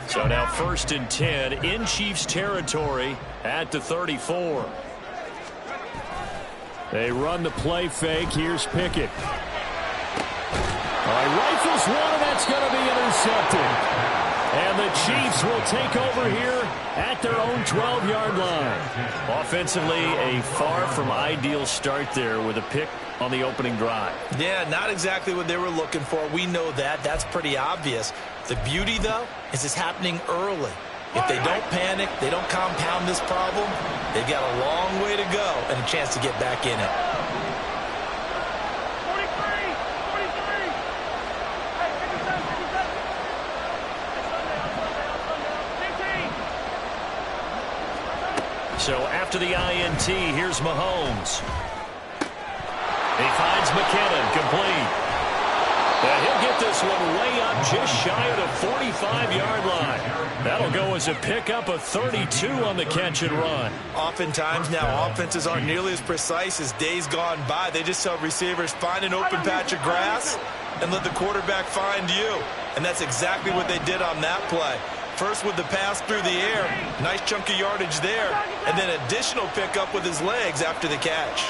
So now 1st and 10 in Chiefs territory at the 34. They run the play fake. Here's Pickett. All right, rifles one, and that's going to be intercepted. And the Chiefs will take over here at their own 12-yard line. Offensively, a far from ideal start there with a pick on the opening drive. Yeah, not exactly what they were looking for. We know that. That's pretty obvious. The beauty, though, is it's happening early. If they don't panic, they don't compound this problem, they've got a long way to go and a chance to get back in it. So after the INT, here's Mahomes. He finds McKinnon, complete. And he'll get this one way up just shy of the 45-yard line. That'll go as a pickup of 32 on the catch and run. Oftentimes now offenses aren't nearly as precise as days gone by. They just tell receivers, find an open patch of grass and let the quarterback find you. And that's exactly what they did on that play. First with the pass through the air, nice chunk of yardage there, and then additional pickup with his legs after the catch.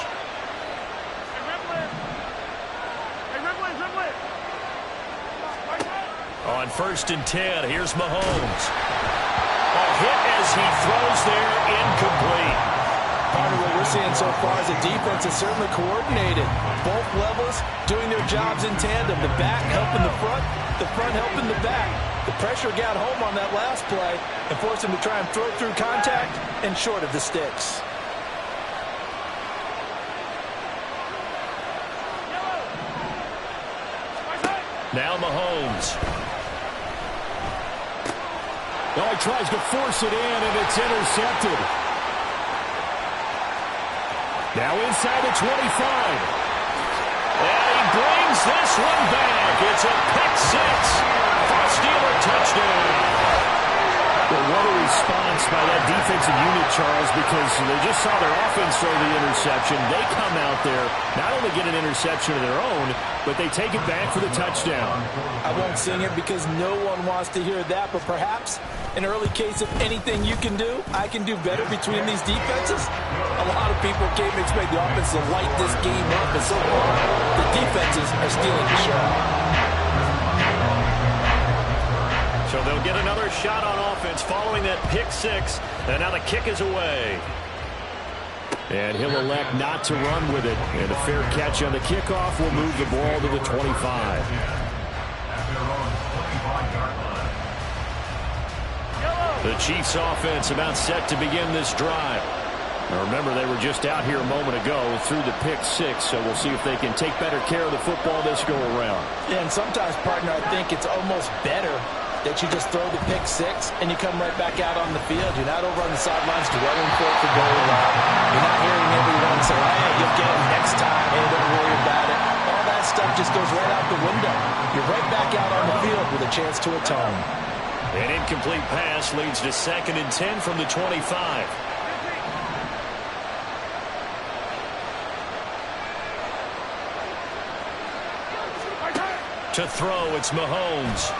On 1st and 10, here's Mahomes. A hit as he throws there, incomplete. Partner, what we're seeing so far is the defense is certainly coordinated. Both levels doing their jobs in tandem. The back helping the front helping the back. The pressure got home on that last play and forced him to try and throw through contact and short of the sticks. Now Mahomes. Oh, he tries to force it in, and it's intercepted. Now inside the 25. And he brings this one back. It's a pick six. First Steeler touchdown. Well, what a response by that defensive unit, Charles, because they just saw their offense throw the interception. They come out there, not only get an interception of their own, but they take it back for the touchdown. I won't sing it because no one wants to hear that, but perhaps an early case of anything you can do, I can do better between these defenses. A lot of people came to expect the offense to light this game up, but so far, the defenses are stealing the show. So they'll get another shot on offense following that pick six, and now the kick is away. And he'll elect not to run with it. And a fair catch on the kickoff will move the ball to the 25. The Chiefs offense about set to begin this drive. Now remember, they were just out here a moment ago through the pick six, so we'll see if they can take better care of the football this go around. Yeah, and sometimes, partner, I think it's almost better that you just throw the pick six and you come right back out on the field. You're not over on the sidelines dwelling for it to go well. You're not hearing everyone say, hey, you'll get it next time. Hey, don't worry about it. All that stuff just goes right out the window. You're right back out on the field with a chance to atone. An incomplete pass leads to 2nd and 10 from the 25. To throw, it's Mahomes.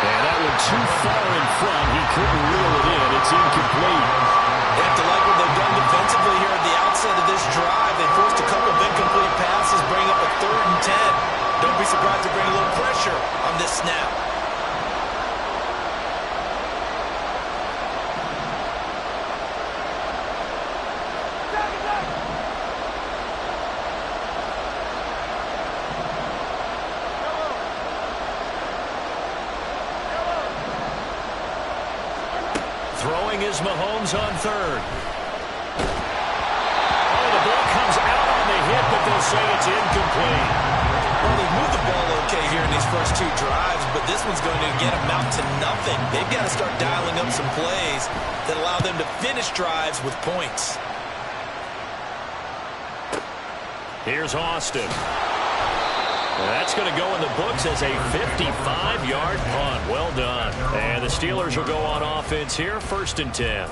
And that one too far in front. He couldn't reel it in. It's incomplete. They have to like what they've done defensively here at the outset of this drive. They forced a couple of incomplete passes, bring up a 3rd and 10. Don't be surprised to bring a little pressure on this snap. Throwing is Mahomes on 3rd. Oh, the ball comes out on the hit, but they'll say it's incomplete. Well, they've moved the ball okay here in these first 2 drives, but this one's going to again amount to nothing. They've got to start dialing up some plays that allow them to finish drives with points. Here's Austin. That's going to go in the books as a 55-yard punt. Well done. And the Steelers will go on offense here, 1st and 10.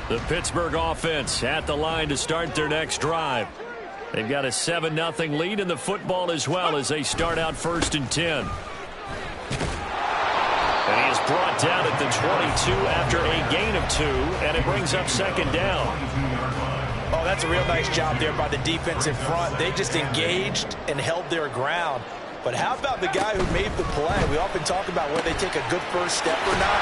The Pittsburgh offense at the line to start their next drive. They've got a 7-0 lead in the football as well as they start out 1st and 10. And he is brought down at the 22 after a gain of 2, and it brings up 2nd down. Oh, that's a real nice job there by the defense in front. They just engaged and held their ground. But how about the guy who made the play? We often talk about whether they take a good first step or not.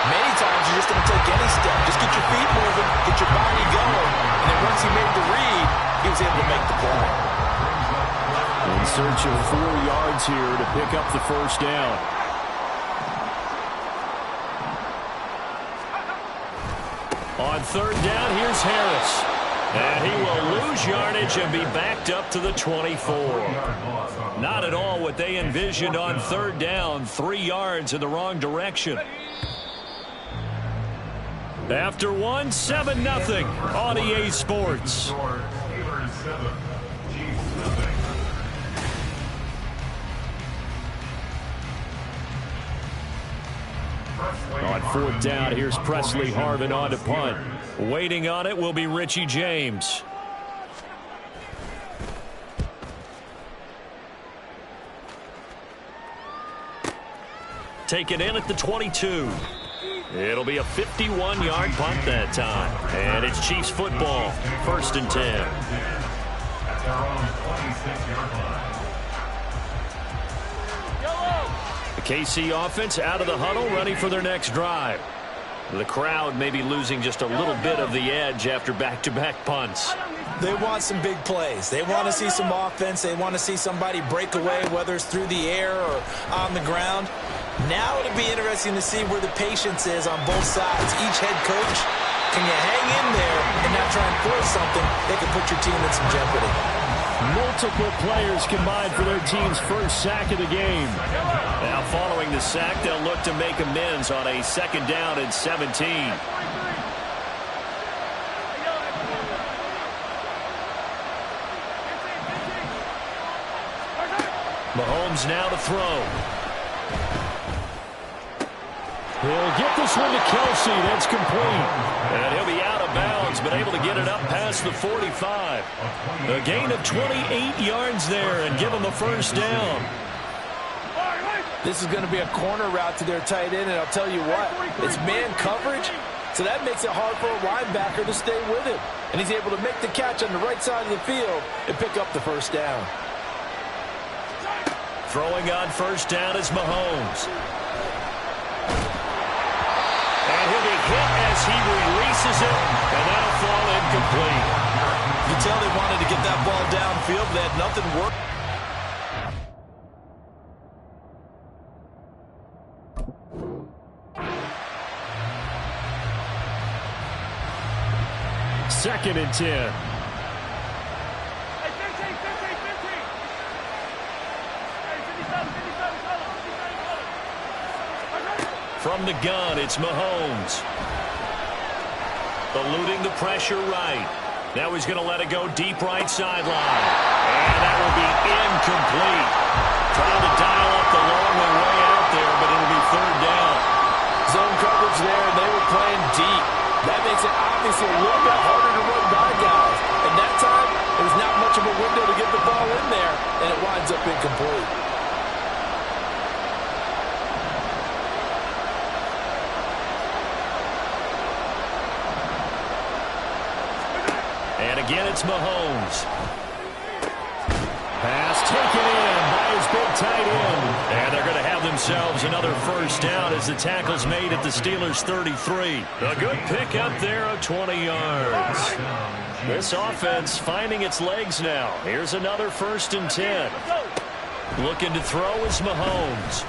Many times you just don't take any step. Just get your feet moving, get your body going. And then once he made the read, he was able to make the play. In search of 4 yards here to pick up the 1st down. On 3rd down, here's Harris. And he will lose yardage and be backed up to the 24. Not at all what they envisioned on 3rd down. 3 yards in the wrong direction. After 1, 7-0 on EA Sports. On 4th down, here's Presley Harvin on to punt. Waiting on it will be Richie James. Taken in at the 22. It'll be a 51-yard punt that time. And it's Chiefs football, 1st and 10. At their own 26-yard line. The KC offense out of the huddle, ready for their next drive. The crowd may be losing just a little bit of the edge after back-to-back punts. They want some big plays. They want to see some offense. They want to see somebody break away, whether it's through the air or on the ground. Now it'll be interesting to see where the patience is on both sides. Each head coach, can you hang in there and not try and force something that can put your team in some jeopardy? Multiple players combined for their team's 1st sack of the game. Now following the sack, they'll look to make amends on a 2nd down and 17. Mahomes now to throw. He'll get this one to Kelsey. That's complete. And he'll be out of bounds, but able to get it up past the 45. A gain of 28 yards there and give him a 1st down. This is going to be a corner route to their tight end, and I'll tell you what, it's man coverage, so that makes it hard for a linebacker to stay with him. And he's able to make the catch on the right side of the field and pick up the 1st down. Throwing on 1st down is Mahomes. And he'll be hit as he releases it, and that'll fall incomplete. You tell they wanted to get that ball downfield, but they had nothing work. Second and 10. From the gun, it's Mahomes. Eluding the pressure right. Now he's going to let it go deep right sideline. And that will be incomplete. Trying to dial up the long way out there, but it'll be 3rd down. Zone coverage there, and they were playing deep. That makes it obviously a little bit harder to run by guys. And that time, there's not much of a window to get the ball in there, and it winds up incomplete. And again, it's Mahomes. Pass taken in by his big tight end. And they're going to have themselves another 1st down as the tackle's made at the Steelers' 33. A good pick up there of 20 yards. This offense finding its legs now. Here's another 1st and 10. Looking to throw is Mahomes.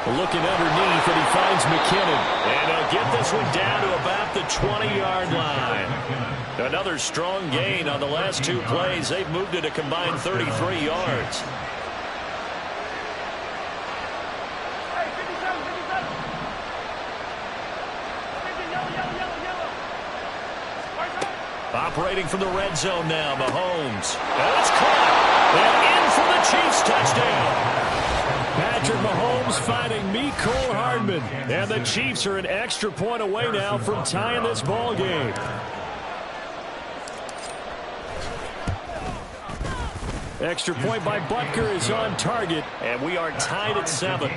Looking underneath, and he finds McKinnon. And he'll get this one down to about the 20-yard line. Another strong gain on the last 2 plays. They've moved it a combined 33 yards. Operating from the red zone now, Mahomes. And it's caught. And in for the Chiefs touchdown. Patrick Mahomes finding Mecole Hardman. And the Chiefs are an extra point away now from tying this ball game. Extra point by Butker is on target, and we are tied at 7.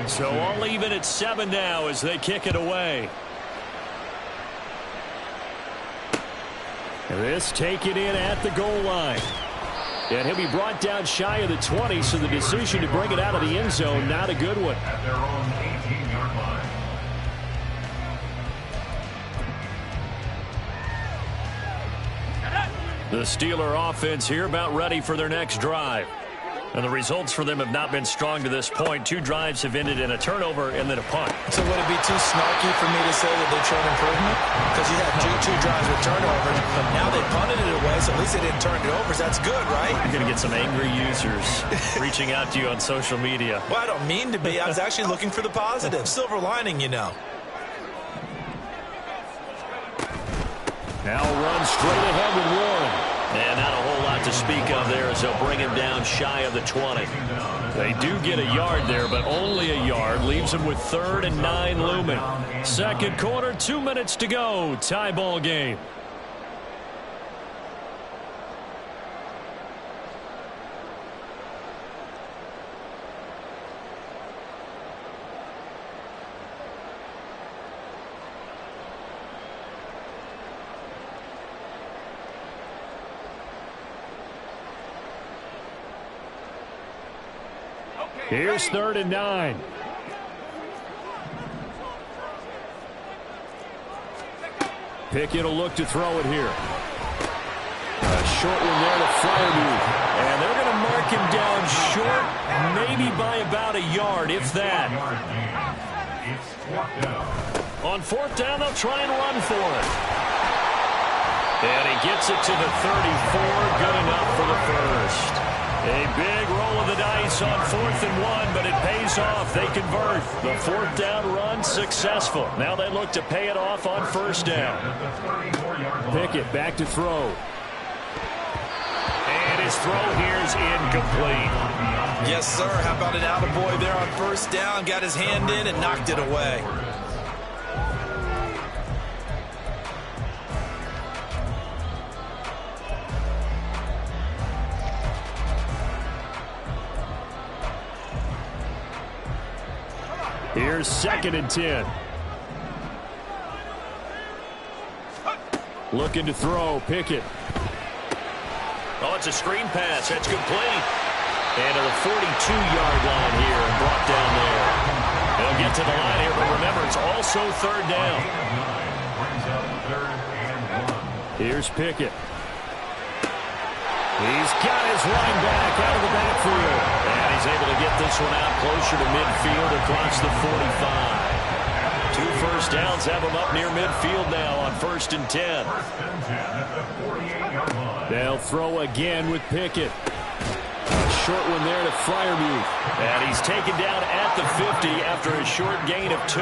So all even at 7 now as they kick it away. This taken in at the goal line. And he'll be brought down shy of the 20, so the decision to bring it out of the end zone, not a good one. At their own 18-yard line. The Steeler offense here about ready for their next drive. And the results for them have not been strong to this point. 2 drives have ended in a turnover and then a punt. So would it be too snarky for me to say that they're showing improvement? Because you had two drives with turnovers. Now they punted it away, so at least they didn't turn it over. So that's good, right? You're going to get some angry users reaching out to you on social media. Well, I don't mean to be. I was actually looking for the positive. Silver lining, you know. Now run straight ahead with Warren. And not a whole lot to speak of there as they'll bring him down shy of the 20. They do get a yard there, but only a yard. Leaves him with 3rd and 9 looming. Second quarter, 2 minutes to go. Tie ball game. Here's 3rd and 9. Pickett will look to throw it here. A short one there to Freiermuth. And they're going to mark him down short, maybe by about a yard, if that. On 4th down, they'll try and run for it. And he gets it to the 34, good enough for the first. A big roll of the dice on 4th and 1, but it pays off. They convert. The 4th down run successful. Now they look to pay it off on 1st down. Pickett back to throw. And his throw here's incomplete. Yes, sir. How about an attaboy there on 1st down? Got his hand in and knocked it away. Here's 2nd and 10. Looking to throw, Pickett. Oh, it's a screen pass. That's complete. And to the 42-yard line here and brought down there. They'll get to the line here, but remember, it's also 3rd down. Here's Pickett. He's got his running back out of the backfield. And he's able to get this one out closer to midfield across the 45. 2 first downs have him up near midfield now on 1st and 10. They'll throw again with Pickett. A short one there to Freiermuth. And he's taken down at the 50 after a short gain of 2.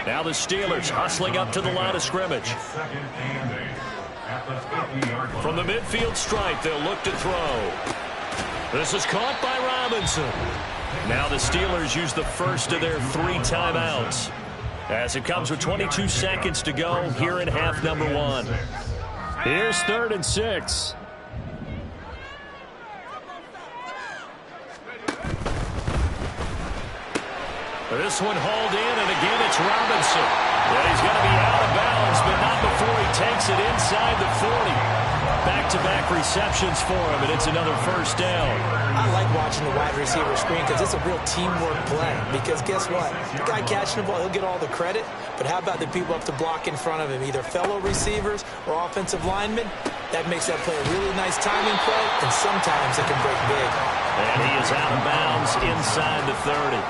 Now the Steelers hustling up to the line of scrimmage. From the midfield stripe, they'll look to throw. This is caught by Robinson. Now the Steelers use the first of their 3 timeouts as it comes with 22 seconds to go here in half number 1. Here's 3rd and 6. This one hauled in, and again it's Robinson. And he's going to be out of bounds, but not before he takes it inside the 40. Back-to-back receptions for him, and it's another 1st down. I like watching the wide receiver screen because it's a real teamwork play. Because guess what? The guy catching the ball, he'll get all the credit. But how about the people up to block in front of him, either fellow receivers or offensive linemen? That makes that play a really nice timing play, and sometimes it can break big. And he is out of bounds inside the 30.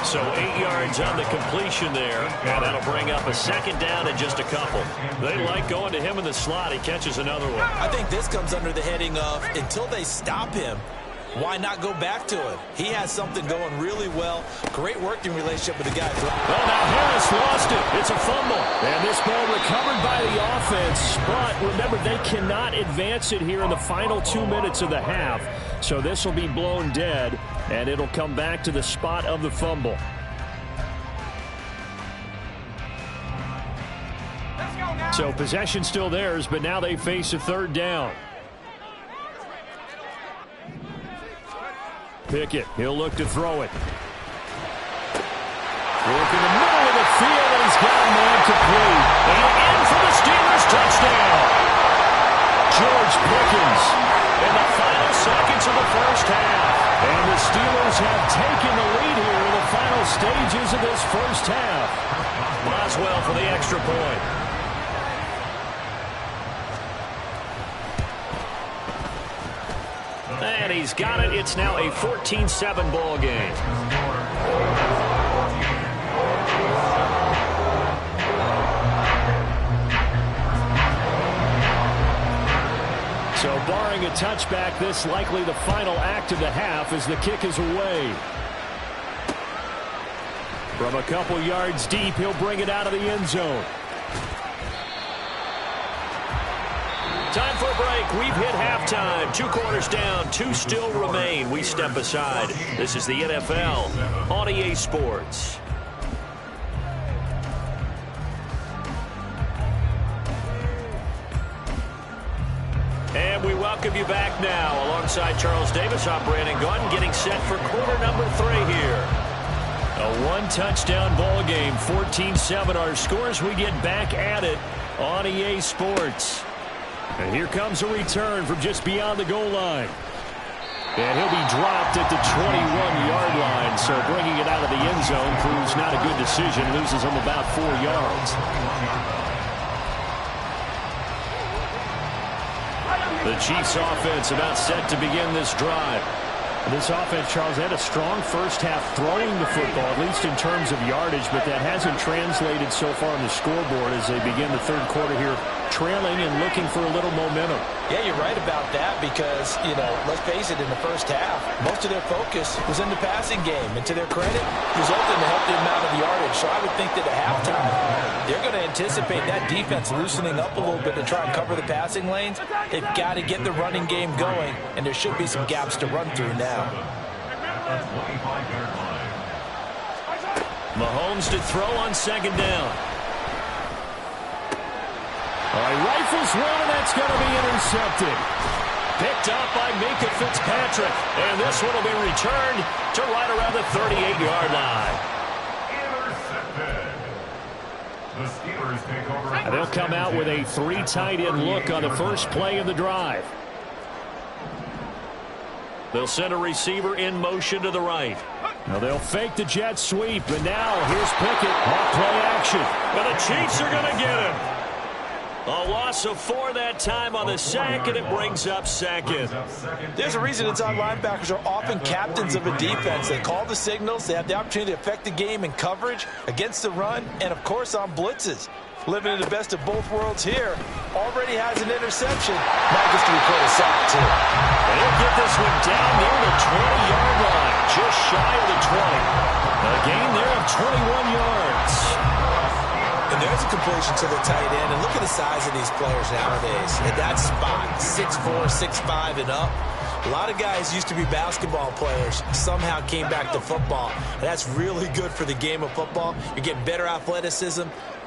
So 8 yards on the completion there, and that'll bring up a 2nd down and just a couple. They like going to him in the slot. He catches another one. I think this comes under the heading of until they stop him, why not go back to it? He has something going really well. Great working relationship with the guy. Well, now Harris lost it. It's a fumble. And this ball recovered by the offense. But remember, they cannot advance it here in the final 2 minutes of the half. So this will be blown dead, and it'll come back to the spot of the fumble. So possession still theirs, but now they face a third down. Pickett, he'll look to throw it. Work in the middle of the field, and he's got a man complete. And in for the Steelers touchdown. George Pickens in the final seconds of the first half. And the Steelers have taken the lead here in the final stages of this first half. Boswell for the extra point. And he's got it. It's now a 14-7 ball game. So barring a touchback, this likely the final act of the half as the kick is away. From a couple yards deep, he'll bring it out of the end zone. Time for a break. We've hit halftime. 2 quarters down. 2 still remain. We step aside. This is the NFL on EA Sports. And we welcome you back now. Alongside Charles Davis, I'm Brandon Gaudin, getting set for quarter number 3 here. A 1-touchdown ball game. 14-7 our scores. We get back at it on EA Sports. And here comes a return from just beyond the goal line. And he'll be dropped at the 21-yard line. So bringing it out of the end zone proves not a good decision. Loses him about 4 yards. The Chiefs offense about set to begin this drive. This offense, Charles, had a strong first half throwing the football, at least in terms of yardage, but that hasn't translated so far on the scoreboard as they begin the third quarter here, trailing and looking for a little momentum. Yeah, you're right about that because, let's face it, in the first half, most of their focus was in the passing game. And to their credit, resulted in a healthy amount of yardage. So I would think that at halftime, they're going to anticipate that defense loosening up a little bit to try and cover the passing lanes. They've got to get the running game going, and there should be some gaps to run through now. Mahomes to throw on second down. All right, rifles one, and that's going to be intercepted. Picked up by Minka Fitzpatrick. And this one will be returned to right around the 38-yard line. The Steelers take over. And they'll come out with a 3 tight end look on the first play of the drive. They'll send a receiver in motion to the right. Now they'll fake the jet sweep, and now here's Pickett. Off play action. But the Chiefs are going to get him. A loss of 4 that time on the sack, and it brings up second. There's a reason inside linebackers are often captains of a defense. They call the signals. They have the opportunity to affect the game in coverage, against the run, and, of course, on blitzes. Living in the best of both worlds here. Already has an interception. Now gets to record a sack, too. And he'll get this one down near the 20-yard line, just shy of the 20. A gain there of 21 yards. And there's a completion to the tight end. And look at the size of these players nowadays. At that spot, 6'4", 6'5", and up. A lot of guys used to be basketball players, somehow came back to football. And that's really good for the game of football. You're getting better athleticism,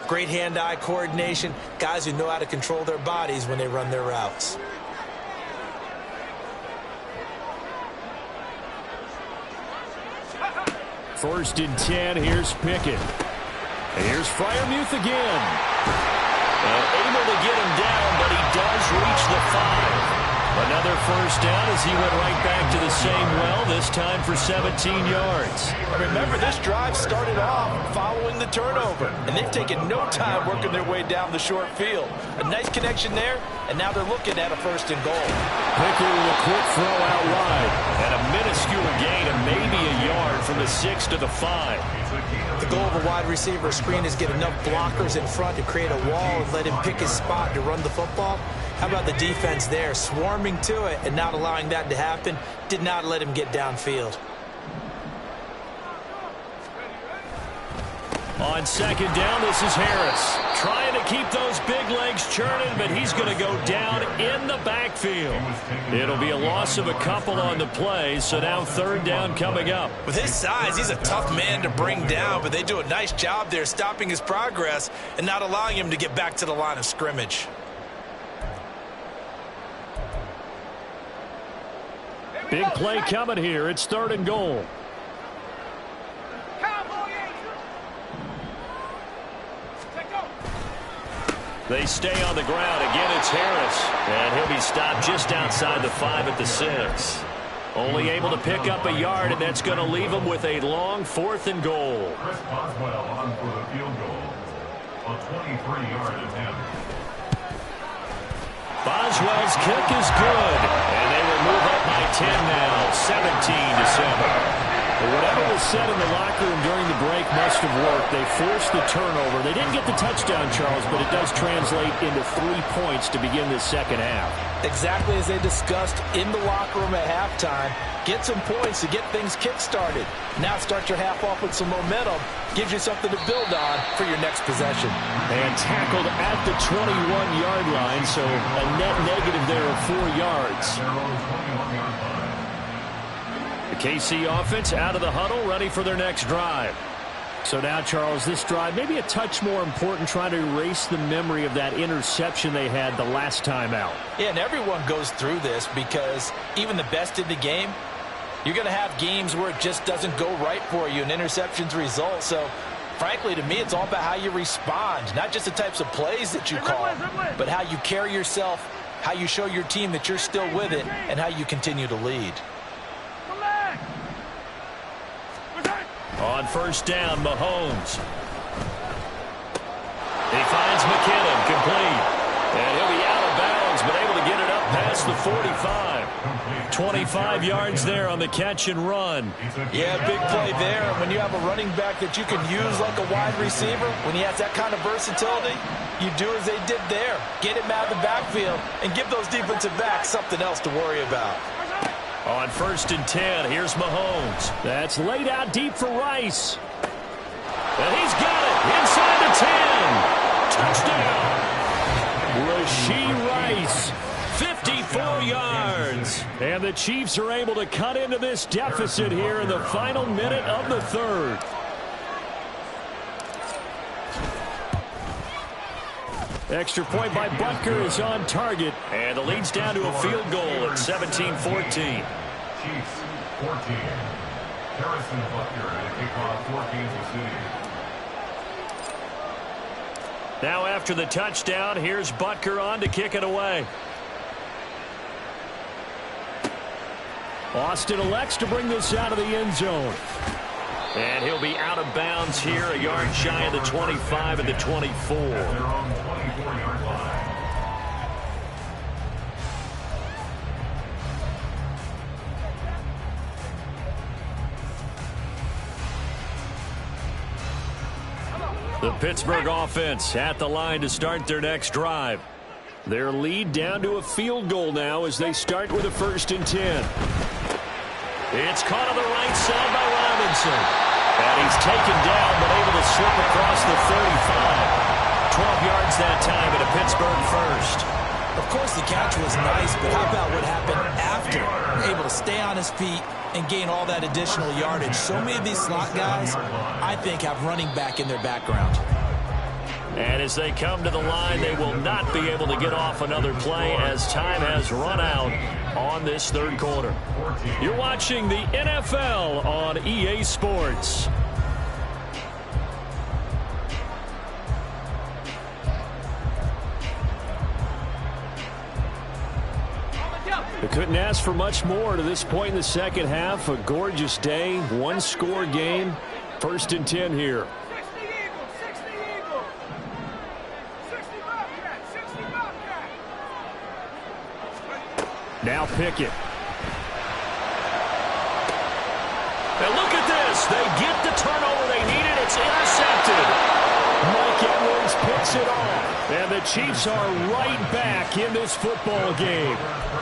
great hand-eye coordination, guys who know how to control their bodies when they run their routes. First and 10, here's Pickett. And here's Freiermuth again. Able to get him down, but he does reach the 5. Another first down as he went right back to the same well, this time for 17 yards. Remember, this drive started off following the turnover, and they've taken no time working their way down the short field. A nice connection there, and now they're looking at a first and goal. Pickett with a quick throw out wide, and a minuscule gain of maybe a yard from the 6 to the 5. The goal of a wide receiver screen is get enough blockers in front to create a wall and let him pick his spot to run the football. How about the defense there, swarming to it and not allowing that to happen? Did not let him get downfield. On second down, this is Harris. Trying to keep those big legs churning, but he's going to go down in the backfield. It'll be a loss of a couple on the play, so now third down coming up. With his size, he's a tough man to bring down, but they do a nice job there stopping his progress and not allowing him to get back to the line of scrimmage. Big play coming here. It's third and goal. They stay on the ground. Again, it's Harris. And he'll be stopped just outside the 5 at the 6. Only able to pick up a yard, and that's going to leave him with a long 4th and goal. Chris Boswell on for the field goal. A 23-yard attempt. Boswell's kick is good. And they will move up by 10 now, 17-7. But whatever was said in the locker room during the break must have worked. They forced the turnover. They didn't get the touchdown, Charles, but it does translate into 3 points to begin the second half. Exactly as they discussed in the locker room at halftime. Get some points to get things kick-started. Now start your half off with some momentum. Gives you something to build on for your next possession. And tackled at the 21-yard line, so a net negative there of 4 yards. The KC offense out of the huddle, ready for their next drive. So now, Charles, this drive maybe a touch more important, trying to erase the memory of that interception they had the last time out. Yeah, and everyone goes through this because even the best in the game, you're going to have games where it just doesn't go right for you and interceptions result. So, frankly, to me, it's all about how you respond, not just the types of plays that you call, but how you carry yourself, how you show your team that you're still with it, and how you continue to lead. On first down, Mahomes. He finds McKinnon, complete. And he'll be out of bounds, but able to get it up past the 45. 25 yards there on the catch and run. Yeah, big play there. And when you have a running back that you can use like a wide receiver, when he has that kind of versatility, you do as they did there. Get him out of the backfield and give those defensive backs something else to worry about. On first and 10, here's Mahomes. That's laid out deep for Rice. And he's got it inside the 10. Touchdown. Rashee Rice, 54 yards. And the Chiefs are able to cut into this deficit here in the final minute of the third. Extra point by Butker is on target. And the lead's down to a field goal at 17-14. Chiefs, 14. Harrison Butker at a kickoff for Kansas City. Now after the touchdown, here's Butker on to kick it away. Austin elects to bring this out of the end zone. And he'll be out of bounds here, a yard shy of the 25 and the 24. Their own 24-yard line. The Pittsburgh offense at the line to start their next drive. Their lead down to a field goal now as they start with a first and 10. It's caught on the right side by Robinson. And he's taken down but able to slip across the 35. 12 yards that time at a Pittsburgh first. Of course, the catch was nice, but how about what happened after? Able to stay on his feet and gain all that additional yardage. So many of these slot guys, I think, have running back in their background. And as they come to the line, they will not be able to get off another play as time has run out on this third quarter. You're watching the NFL on EA Sports. They couldn't ask for much more to this point in the second half. A gorgeous day, one-score game. First and 10 here. Now Pickett. And look at this. They get the turnover they needed. It's intercepted. Mike Edwards picks it off. And the Chiefs are right back in this football game.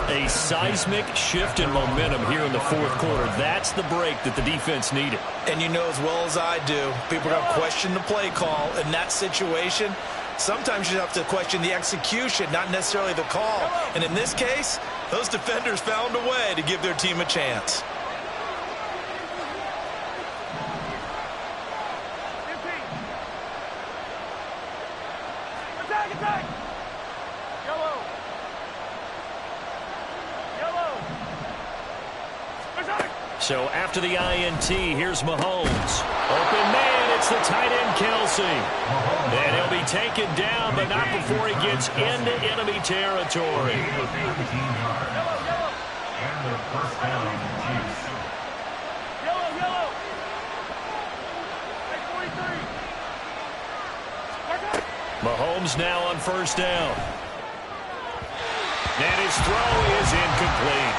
A seismic shift in momentum here in the fourth quarter. That's the break that the defense needed. And you know as well as I do, people are going to question the play call in that situation. Sometimes you have to question the execution, not necessarily the call. And in this case, those defenders found a way to give their team a chance. So after the INT, here's Mahomes. Open man, it's the tight end, Kelsey. And he'll be taken down, but not before he gets into enemy territory. And the first down, Chiefs. Yellow. Hey, 43. Mahomes now on first down. And his throw is incomplete.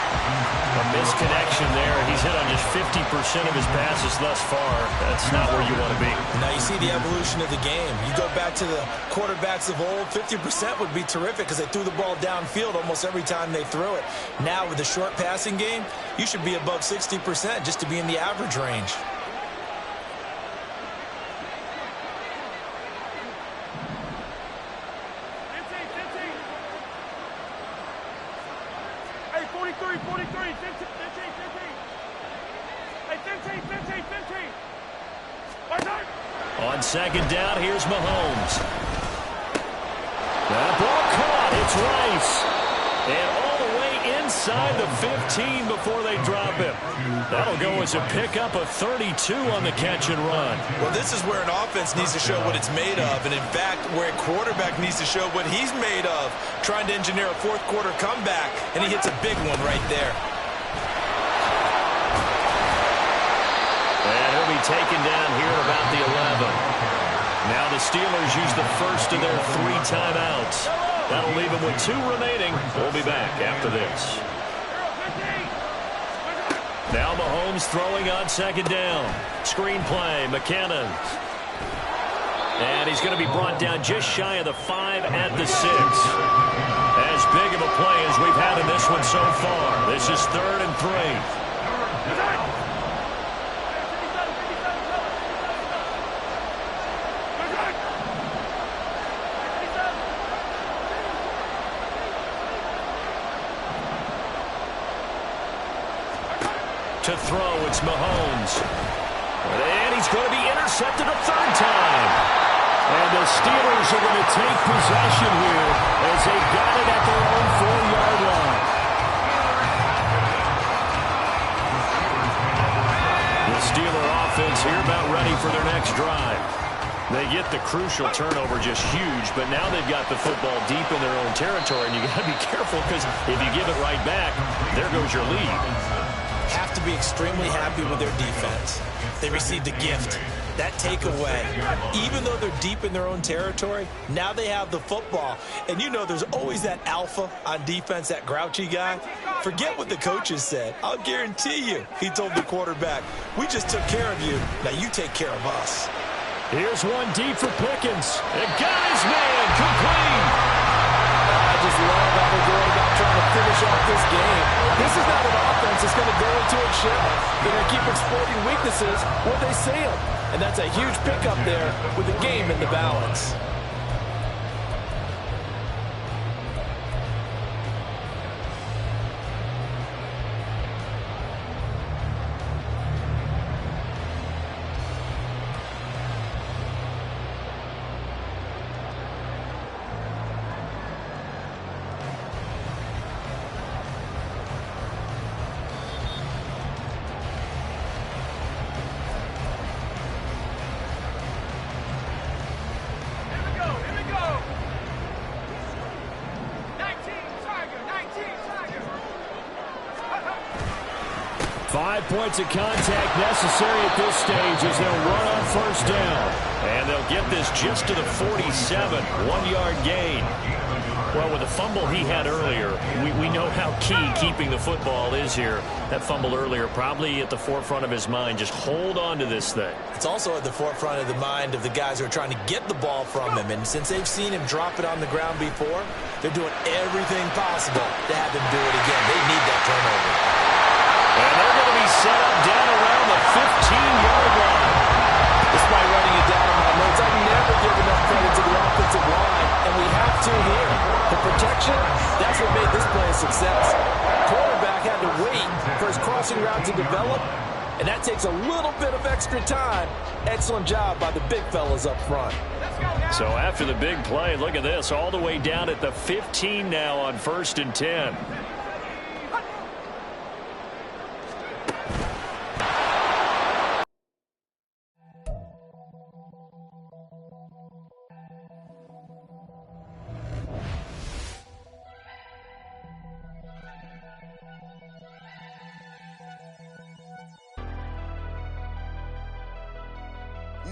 A misconnection there. He's hit on just 50% of his passes thus far. That's not where you want to be. Now you see the evolution of the game. You go back to the quarterbacks of old, 50% would be terrific because they threw the ball downfield almost every time they threw it. Now with the short passing game, you should be above 60% just to be in the average range. On second down, here's Mahomes. That ball caught. It's Rice. And all the way inside the 15 before they drop him. That'll go as a pickup of 32 on the catch and run. Well, this is where an offense needs to show what it's made of. And, in fact, where a quarterback needs to show what he's made of. Trying to engineer a fourth quarter comeback. And he hits a big one right there. And he'll be taken down here at about the 11. Now the Steelers use the first of their 3 timeouts. That'll leave them with 2 remaining. We'll be back after this. Now Mahomes throwing on second down. Screen play, McKinnon. And he's going to be brought down just shy of the 5 at the 6. As big of a play as we've had in this one so far. This is 3rd and 3. To throw, it's Mahomes. And he's going to be intercepted a 3rd time. And the Steelers are going to take possession here as they got it at their own 4-yard line. The Steeler offense here about ready for their next drive. They get the crucial turnover, just huge, but now they've got the football deep in their own territory, and you got to be careful because if you give it right back, there goes your lead. Have to be extremely happy with their defense. They received a gift. That takeaway, even though they're deep in their own territory, now they have the football. And you know there's always that alpha on defense, that grouchy guy. Forget what the coaches said. I'll guarantee you, he told the quarterback, we just took care of you. Now you take care of us. Here's one deep for Pickens. And got his man complete. I just love how they're going about trying to finish off this game. This is not an offense that's going to go into a shell. They're going to keep exploiting weaknesses where they see them. And that's a huge pickup there with the game in the balance. Here we go. 5 points of contact necessary at this stage as they'll run on first down. And they'll get this just to the 47. 1-yard gain. Well, with the fumble he had earlier, we know how key keeping the football is here. That fumble earlier probably at the forefront of his mind. Just hold on to this thing. It's also at the forefront of the mind of the guys who are trying to get the ball from him. And since they've seen him drop it on the ground before, they're doing everything possible to have him do it again. They need that turnover. And they're going to be set up down around the 15-yard line. Despite writing it down in my notes, I never give enough credit to the offensive line, and we have to here. The protection, that's what made this play a success. Quarterback had to wait for his crossing route to develop, and that takes a little bit of extra time. Excellent job by the big fellas up front. So after the big play, look at this, all the way down at the 15 now on 1st and 10.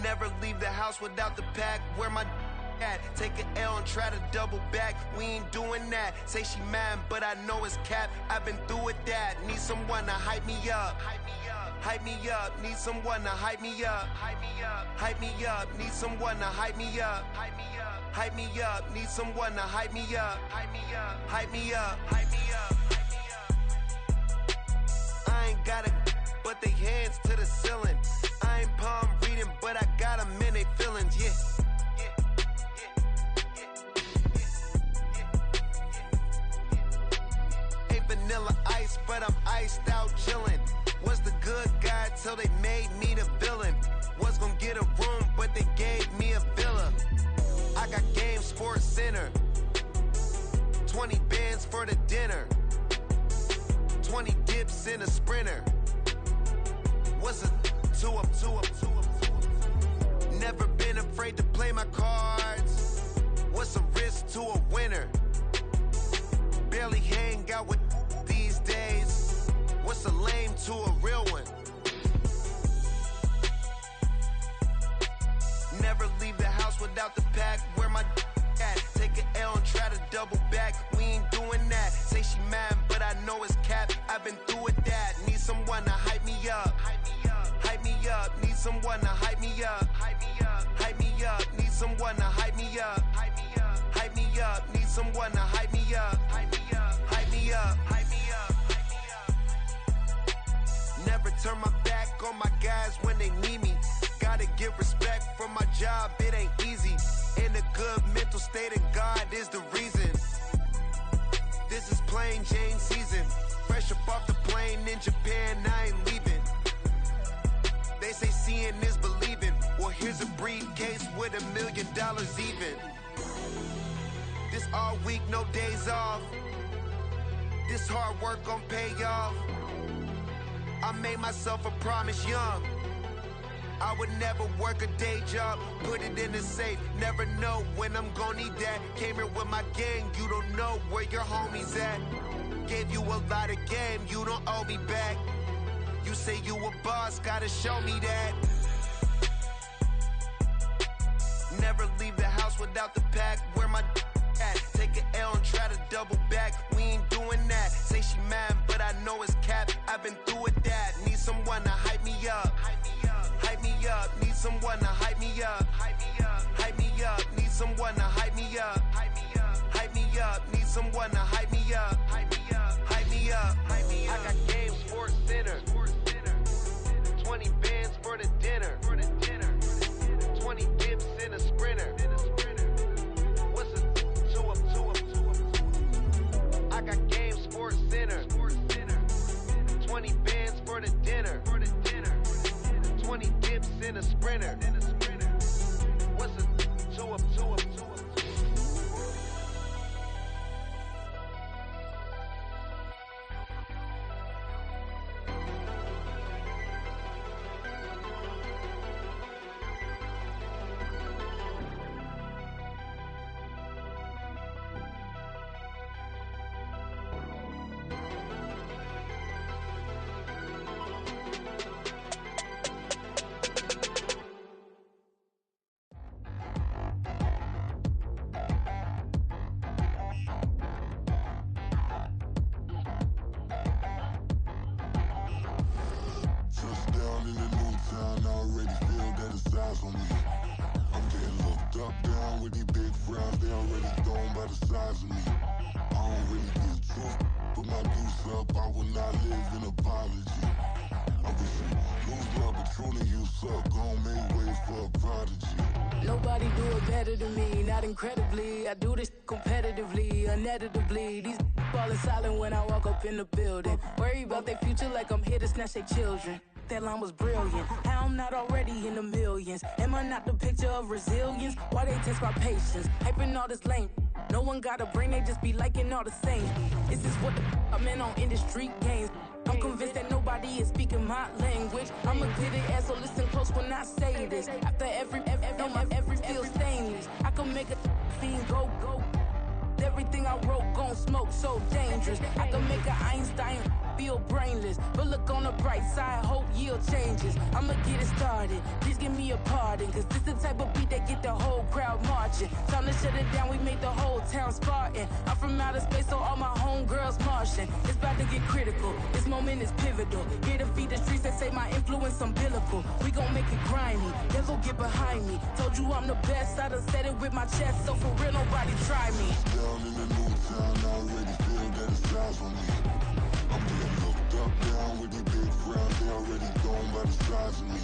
Never leave the house without the pack. Where my at? Take an L and try to double back. We ain't doing that. Say she mad, but I know it's cap. I've been through with that. Need someone to hype me up. Hype me up. Need someone to hype me up. Hype me up. Need someone to hype me up. Hype me up. Need someone to hype me up. Hype me up. I ain't got it, but they hands to the ceiling. I ain't palm reading, but I got them in they feelings, yeah. Ain't vanilla ice, but I'm iced out chillin'. Was the good guy till they made me the villain. Was gonna get a room, but they gave me a villa. I got game, Sports Center. 20 bands for the dinner. 20 dips in a sprinter. What's a two up? Never been afraid to play my cards. What's a risk to a winner? Barely hang out with these days. What's a lame to a real one? Never leave the house without the pack. Where my at? Take an L and try to double back. We ain't doing that. Say she mad, but I know it's cap. I've been through with that. Need someone to hype me up. Hype me up. Need someone to hype me up. Hype me up. Need someone to hype me up. Hype me up. Need someone to hype me up. Hype me up. Never turn my back on my guys when they need me. Gotta give respect for my job, it ain't easy. In a good mental state, and God is the reason. This is plain Jane season. Fresh up off the plane in Japan, I ain't leaving. They say seeing is believing. Well, here's a briefcase with $1 million even. This all week, no days off. This hard work gon' pay off. I made myself a promise young. I would never work a day job, put it in the safe. Never know when I'm gon' need that. Came here with my gang, you don't know where your homies at. Gave you a lot of game, you don't owe me back. You say you a boss, gotta show me that. Never leave the house without the pack. Where my at? Take an L and try to double back. We ain't doing that. Say she mad, but I know it's cap. I've been through with that. Need someone to hype me up. Hype me up. Need someone to hype me up. Hype me up. Need someone to hype me up. Hype me up. Need someone to hype me up. Hype me up. I got game, Sports Center. 20 bands for the dinner. 20 dips in a sprinter. What's a two up? I got game, Sports Center. 20 bands for the dinner. 20 dips in a sprinter. What's a two up? already feel that it's eyes on me. I'm getting looked up, down with these big frowns. They already thrown by the size of me. I don't really give truth, put my deuce up. I will not live in apology. I wish you lose love, but truly you suck. Gon' make way for a prodigy. Nobody do it better than me, not incredibly. I do this competitively, uneditably. These falling silent when I walk up in the building. Worry about their future like I'm here to snatch their children. That line was brilliant. How I'm not already in the millions? Am I not the picture of resilience? Why they test my patience? Hyping all this lame. No one got a brain, they just be liking all the same. This is what the I'm in on industry games. I'm convinced that nobody is speaking my language. I'ma get it as so listen close when I say this. After every feel stainless. I can make a scene go. Everything I wrote gon' smoke, so dangerous. I can make an Einstein feel brainless. But look on the bright side, hope yield changes. I'ma get it started, please give me a pardon. Cause this the type of beat that get the whole crowd marching. Time to shut it down, we make the whole town Spartan. I'm from outer space, so all my homegirls Martian. It's about to get critical, this moment is pivotal. Here to feed the streets that say my influence umbilical. We gon' make it grimy, never get behind me. Told you I'm the best, I done said it with my chest. So for real, nobody try me. Down in the new town, I already feel that it's eyes on me. I'm getting looked up, down with these big frowns. They already thrown by the size of me.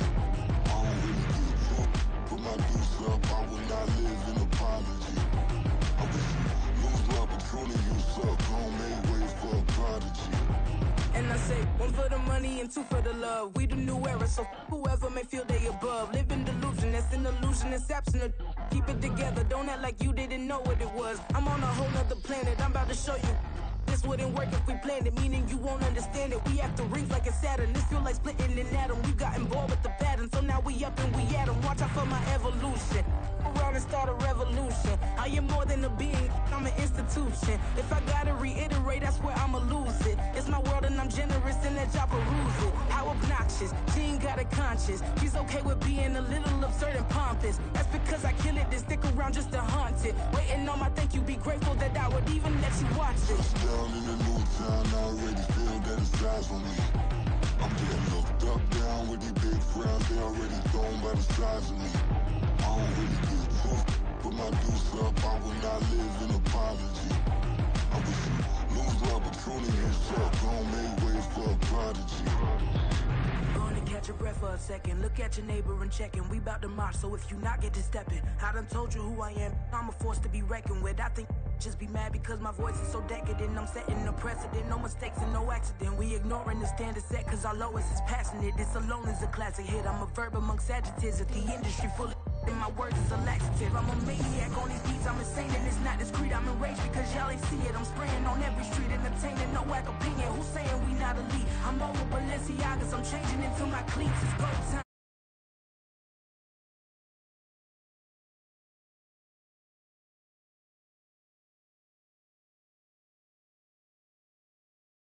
I don't really give truth, put my deuce up. I will not live in apology. I wish you lose love, but truly you suck. Gon' make way for a prodigy. And I say, one for the money and two for the love. We the new era, so whoever may feel they above. Live in delusion, that's an illusion, it's absent. Keep it together, don't act like you didn't know what it was. I'm on a whole nother planet, I'm about to show you. This wouldn't work if we planned it, meaning you won't understand it. We act the rings like a Saturn, this feel like splitting an atom. We got involved with the pattern, so now we up and we at 'em. Watch out for my evolution, around and start a revolution. I am more than a being, I'm an institution. If I gotta reiterate, that's where I'ma lose it. It's my world and I'm generous and let y'all peruse it. How obnoxious, she ain't got a conscience. She's okay with being a little absurd and pompous. That's because I kill it, then stick around just to haunt it. Waiting on my thank you, be grateful that I would even let you watch it. Down in the new town, I already feel that it's eyes on me. I'm getting looked up, down with these big frowns. They already thrown by the size of me. I don't really give truth, put my deuce up. I will not live in apology. I wish you lose love, but truly you suck. Gon' make way for a prodigy. Gonna catch your breath for a second. Look at your neighbor and check in. We bout to march, so if you not get to stepping. I done told you who I am. I'm a force to be reckoned with. I think just be mad because my voice is so decadent. I'm setting a precedent, no mistakes and no accident. We ignoring the standard set cause our lowest is passionate. This alone is a classic hit. I'm a verb amongst adjectives. If the industry full of and my words is a laxative. I'm a maniac on these beats, I'm insane and it's not discreet. I'm enraged because y'all ain't see it. I'm spraying on every street, entertaining, no whack opinion. Who's saying we not elite? I'm over Balenciagas, I'm changing into my cleats. It's go time.